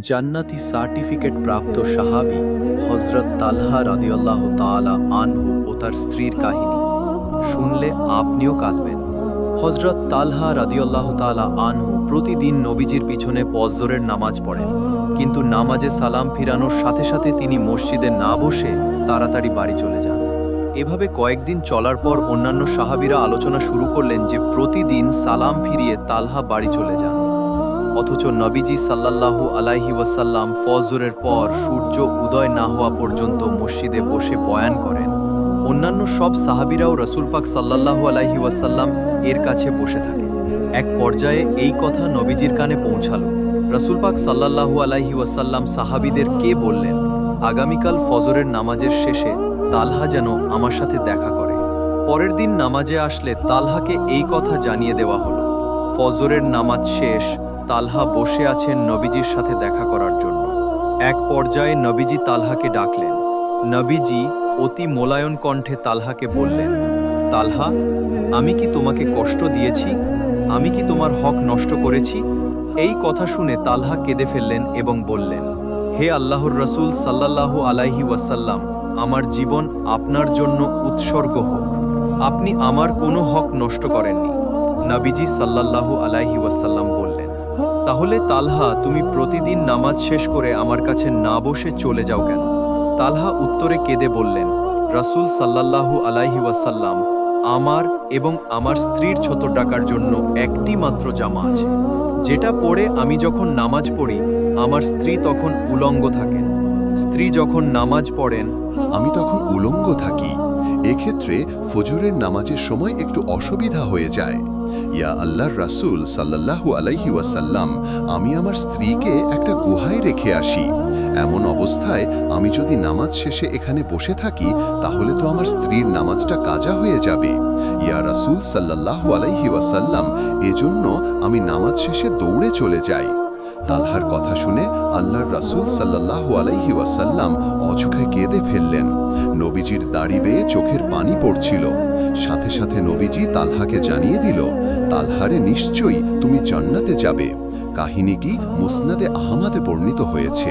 জান্নাতি সার্টিফিকেট প্রাপ্ত সাহাবী হযরত তালহা রাদিয়াল্লাহু তাআলা আনহু ও তার স্ত্রীর কাহিনী শুনলে আপনিও কাঁদবেন। হযরত তালহা রাদিয়াল্লাহু তাআলা আনহু প্রতিদিন নবীজির পিছনে ফজরের নামাজ পড়েন, কিন্তু নামাজে সালাম ফিরানোর সাথে সাথে তিনি মসজিদে না বসে তাড়াতাড়ি বাড়ি চলে যান। এভাবে কয়েকদিন চলার পর অন্যান্য সাহাবীরা আলোচনা শুরু করলেন যে প্রতিদিন সালাম ফিরিয়ে তালহা বাড়ি চলে যান, অথচ নবীজি সাল্লাল্লাহু আলাইহি ওয়াসাল্লাম ফজরের পর সূর্য উদয় না হওয়া পর্যন্ত মসজিদে বসে বয়ান করেন। অন্যান্য সব সাহাবীরাও রাসূল পাক সাল্লাল্লাহু আলাইহি ওয়াসাল্লাম এর কাছে বসে থাকে। এক পর্যায়ে এই কথা নবীজির কানে পৌঁছালো। রাসূল পাক সাল্লাল্লাহু আলাইহি ওয়াসাল্লাম সাহাবীদেরকে বললেন, আগামীকাল ফজরের নামাজের শেষে তালহা যেন আমার সাথে দেখা করে। পরের দিন নামাজে আসলে তালহাকে এই কথা জানিয়ে দেওয়া হলো। ফজরের নামাজ শেষ, তালহা বসে আছেন নবীজির সাথে দেখা করার জন্য। এক পর্যায়ে নবীজি তালহাকে ডাকলেন। নবীজি অতি মোলায়ন কণ্ঠে তালহাকে বললেন, তালহা, আমি কি তোমাকে কষ্ট দিয়েছি? আমি কি তোমার হক নষ্ট করেছি? এই কথা শুনে তালহা কেঁদে ফেললেন এবং বললেন, হে আল্লাহর রাসূল সাল্লাল্লাহু আলাইহি ওয়াসাল্লাম, আমার জীবন আপনার জন্য উৎসর্গ হোক। আপনি আমার কোনো হক নষ্ট করেননি। নবীজি সাল্লাল্লাহু আলাইহি ওয়াসাল্লাম বললেন, তাহলে তালহা, তুমি প্রতিদিন নামাজ শেষ করে আমার কাছে না বসে চলে যাও কেন? তালহা উত্তরে কেঁদে বললেন, রাসূল সাল্লাল্লাহু আলাইহি ওয়াসাল্লাম, আমার এবং আমার স্ত্রীর ছতর ডাকার জন্য একটি মাত্র জামা আছে, যেটা পরে আমি যখন নামাজ পড়ি আমার স্ত্রী তখন উলঙ্গ থাকেন। স্ত্রী যখন নামাজ পড়েন আমি তখন উলঙ্গ থাকি। এক্ষেত্রে ফজরের নামাজের সময় একটু অসুবিধা হয়ে যায়। ইয়া আল্লাহর রাসূল সাল্লাল্লাহু আলাইহি ওয়াসাল্লাম, আমি আমার স্ত্রীকে একটা গুহায় রেখে আসি। এমন অবস্থায় আমি যদি নামাজ শেষে এখানে বসে থাকি তাহলে তো আমার স্ত্রীর নামাজটা কাজা হয়ে যাবে। ইয়া রাসূল সাল্লাল্লাহু আলাইহি ওয়াসাল্লাম, এজন্য আমি নামাজ শেষে দৌড়ে চলে যাই। তালহার কথা শুনে আল্লাহর রাসূল সাল্লাল্লাহু আলাইহি ওয়াসাল্লাম অঝোকে কেঁদে ফেললেন। নবীজির দাড়ি বেয়ে চোখের পানি পড়ছিল। সাথে সাথে নবীজি তালহাকে জানিয়ে দিল, তালহারে, নিশ্চয়ই তুমি জান্নাতে যাবে। কাহিনীটি মুসনাদে আহমদে বর্ণিত হয়েছে।